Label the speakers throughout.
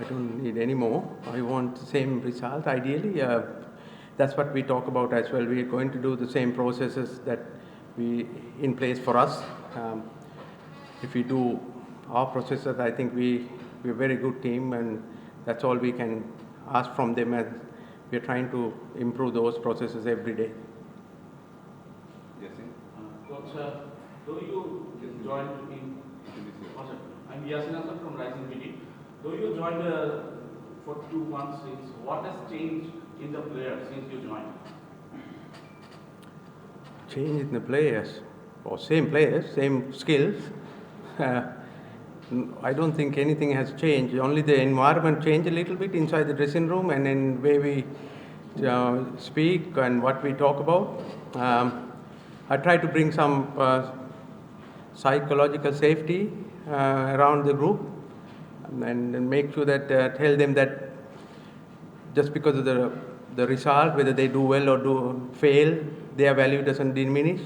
Speaker 1: I don't need any more. I want the same result, ideally. That's what we talk about as well. We're going to do the same processes that we in place for us. If we do our processes, I think we're a very good team, and that's all we can ask from them, and we're trying to improve those processes every day.
Speaker 2: Yes,
Speaker 3: Coach, do you join in? I'm Yasin Hassan from Rising BD. Do you join for 2 months since? What has changed in the players since you joined?
Speaker 1: Change in the players, or same players, same skills. I don't think anything has changed. Only the environment changed a little bit inside the dressing room, and in way we speak and what we talk about. I try to bring some psychological safety around the group, and make sure that tell them that just because of the result, whether they do well or do fail, their value doesn't diminish.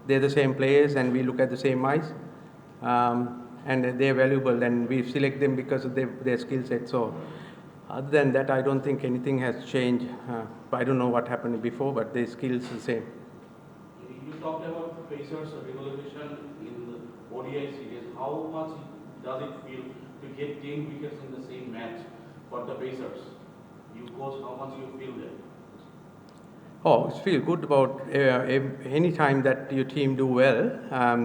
Speaker 1: They're the same players, and we look at the same eyes, and they're valuable, and we select them because of their skill set. So other than that, I don't think anything has changed. I don't know what happened before, but their skills are the same.
Speaker 3: You talked about Pacers' regulation in the ODI series. How much does it feel to get 10 wickets in the same match for the Pacers? You coach, how much you feel there?
Speaker 1: Oh, it feels good about any time that your team do well,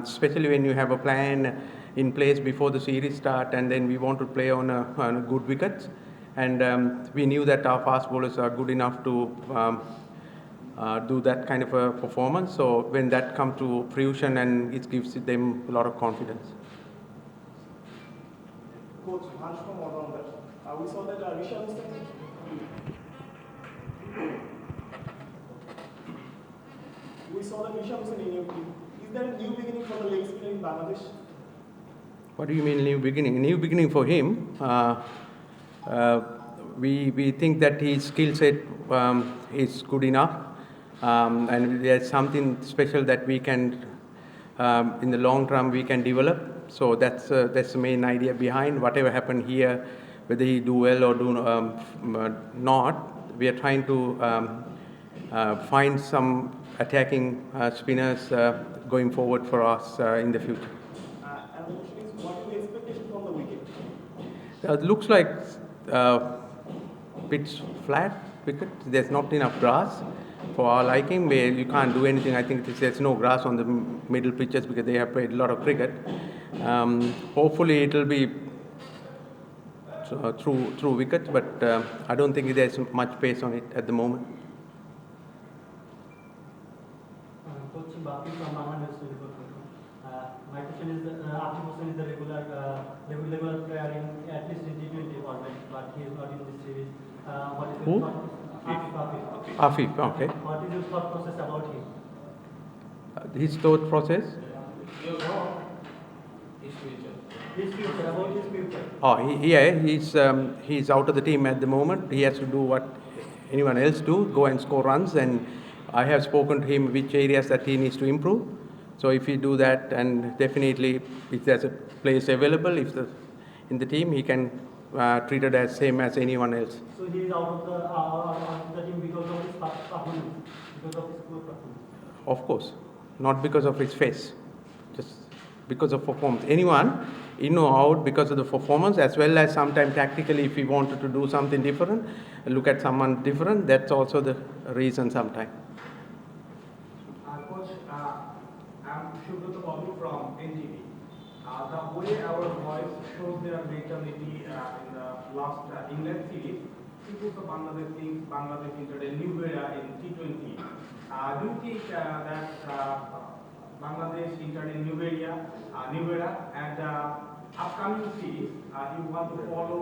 Speaker 1: especially when you have a plan in place before the series start, and then we want to play on a good wickets. And we knew that our fast bowlers are good enough to do that kind of a performance. So when that comes to fruition, and it gives them a lot of confidence.
Speaker 4: Coach, Hans from all-rounder. We saw that Rishabh Hussain in your team. Is there a new beginning for the leg spinner in Bangladesh?
Speaker 1: What do you mean new beginning? A new beginning for him. We think that his skill set is good enough, and there's something special that we can, in the long term, we can develop. So that's the main idea behind whatever happened here, whether he do well or do not. We are trying to find some attacking spinners going forward for us in the future.
Speaker 4: And the question is, what is the expectation from the wicket?
Speaker 1: It looks like pitch flat wicket. There's not enough grass for our liking. Where you can't do anything. I think there's no grass on the middle pitches because they have played a lot of cricket. Hopefully it will be through wickets, but I don't think there's much pace on it at the moment.
Speaker 5: Coach Bapi from Bangladesh. My question is, Hathurusingha is the regular player in at least in T20 format, but he is not in this series. What is
Speaker 1: Who?
Speaker 5: your thought?
Speaker 1: Afif, okay.
Speaker 5: What is your thought process about him?
Speaker 1: His thought process?
Speaker 5: His future, about his future.
Speaker 1: Oh, he's out of the team at the moment. He has to do what anyone else do, go and score runs, and I have spoken to him which areas that he needs to improve. So if he do that, and definitely if there's a place available, in the team, he can treat it as same as anyone else.
Speaker 5: So he is out of the team because of his performance, because of his poor performance.
Speaker 1: Of course, not because of his face, just because of performance. Anyone in or out because of the performance, as well as sometimes tactically, if he wanted to do something different, look at someone different, that's also the reason sometimes.
Speaker 6: Coach, I'm Shubhrata Babu from NGV. The way our boys showed their mentality in the last England series, people of Bangladesh think Bangladesh entered a new era in T20. Do you think that Bangladesh entered a new era, and upcoming series, you want to follow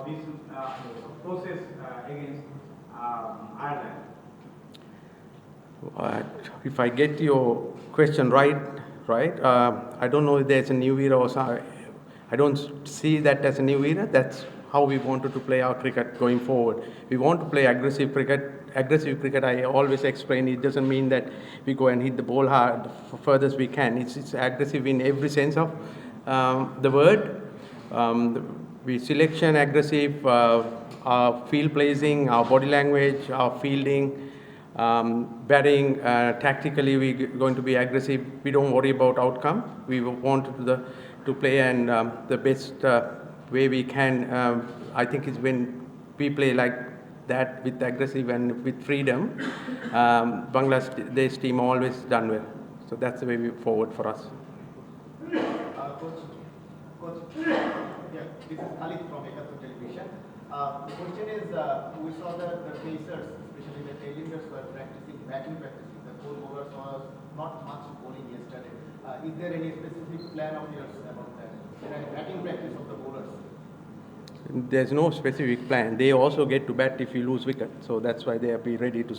Speaker 6: this process against Ireland?
Speaker 1: If I get your question right, I don't know if there's a new era or something. I don't see that as a new era. That's how we wanted to play our cricket going forward. We want to play aggressive cricket. Aggressive cricket, I always explain, it doesn't mean that we go and hit the ball hard furthest we can. It's aggressive in every sense of the word. we selection aggressive, our field placing, our body language, our fielding, batting, tactically we're going to be aggressive. We don't worry about outcome. We want to play and the best way we can. I think is when we play like that with aggressive and with freedom. Bangladesh team always done well. So that's the way forward for us.
Speaker 7: Coach, yeah, this is Khalid from Ekatu Television. The question is, we saw that the pacers, especially the tailenders, were practicing batting practices. The four overs was not much bowling yesterday. Is there any specific plan of yours about that? Batting practice of the bowlers?
Speaker 1: There's no specific plan. They also get to bat if you lose wicket. So that's why they will be ready to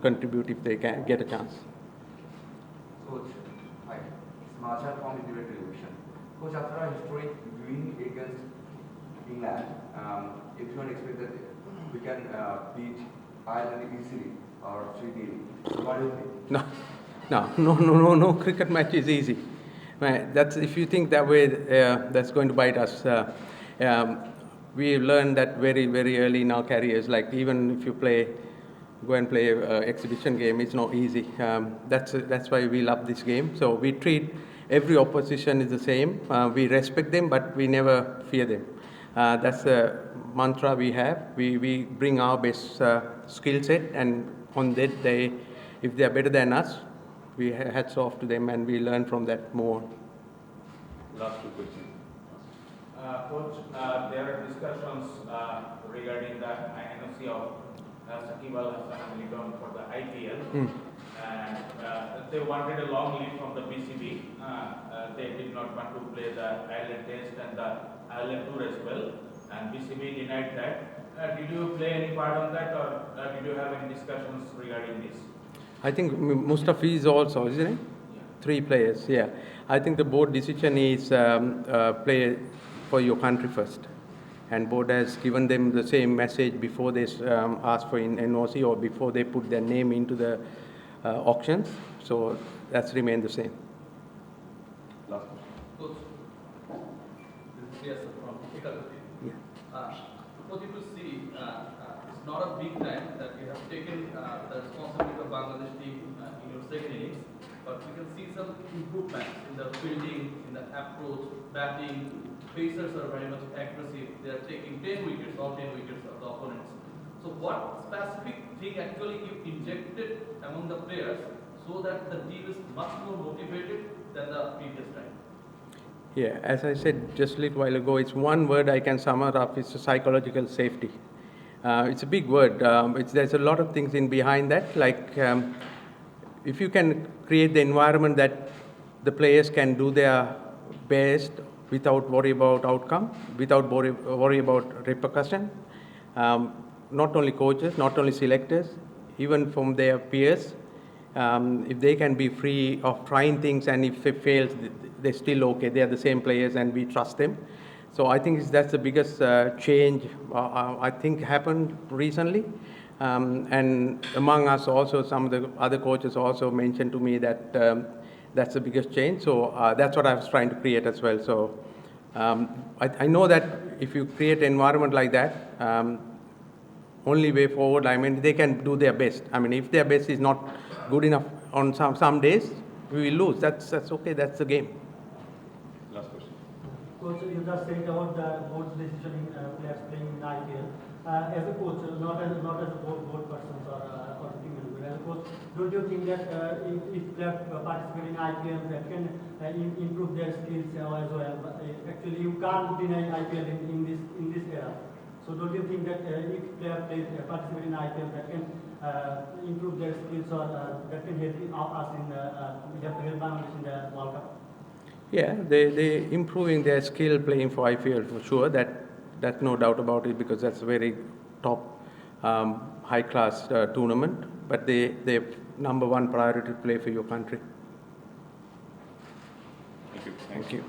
Speaker 1: contribute if they can get a chance.
Speaker 2: Coach, hi. It's Mazhar from India Television. Coach, after a historic win against England, everyone expects that we can beat Ireland easily or 3-0. What do you think?
Speaker 1: No. Cricket match is easy. That's if you think that way, that's going to bite us. We learned that very, very early in our careers. Like even if you go and play an exhibition game, it's not easy. That's why we love this game. So we treat every opposition is the same. We respect them, but we never fear them. That's the mantra we have. We bring our best skill set, and on that day, if they are better than us, we hats off to them, and we learn from that more.
Speaker 2: Last two questions.
Speaker 6: Coach, there are discussions regarding the NOC of Shakib Al Hasan return for the IPL. And they wanted a long lead from the BCB. They did not want to play the Ireland Test and the Ireland Tour as well. And BCB denied that. Did you play any part on that, or did you have any discussions regarding this?
Speaker 1: I think Mustafi is also, isn't it?
Speaker 6: Yeah.
Speaker 1: 3 players, yeah. I think the board decision is play for your country first. And board has given them the same message before they ask for NOC or before they put their name into the auctions. So that's remained the same.
Speaker 2: Last question.
Speaker 8: Coach, this is Yasser from Ekatu.
Speaker 1: Yeah.
Speaker 8: What you will see, it's not a big time that you have taken the responsibility of Bangladesh team in your second innings, but we can see some improvements in the fielding, in the approach, batting. Pacers are very much aggressive. They are taking 10 wickets, all 10 wickets of the opponents. So what specific thing actually you injected among the players so that the team is much more motivated than the previous time?
Speaker 1: Yeah, as I said just a little while ago, it's one word I can sum it up. It's psychological safety. It's a big word. There's a lot of things in behind that. Like if you can create the environment that the players can do their best without worry about outcome, without worry about repercussion. Not only coaches, not only selectors, even from their peers. If they can be free of trying things, and if it fails, they're still okay. They are the same players, and we trust them. So I think that's the biggest change I think happened recently. And among us also, some of the other coaches also mentioned to me that that's the biggest change. So that's what I was trying to create as well. So I know that if you create an environment like that, only way forward, I mean, they can do their best. I mean, if their best is not good enough on some days, we will lose. That's okay. That's the game.
Speaker 2: Last question.
Speaker 5: Coach, you just said about the board's decision in players playing in IPL. As a coach, not as a board person or team member, as a coach, don't you think that if players participate in IPL, that can improve their skills as well? Actually, you can't deny IPL in this era. So don't you think that if players participate in IPL, that can improve their skills, or that can help us help Bangladesh in the World Cup?
Speaker 1: Yeah, they improving their skill playing for IPL for sure. That's no doubt about it, because that's a very top high class tournament. But they number one priority to play for your country.
Speaker 2: Thank you.
Speaker 1: Thank you.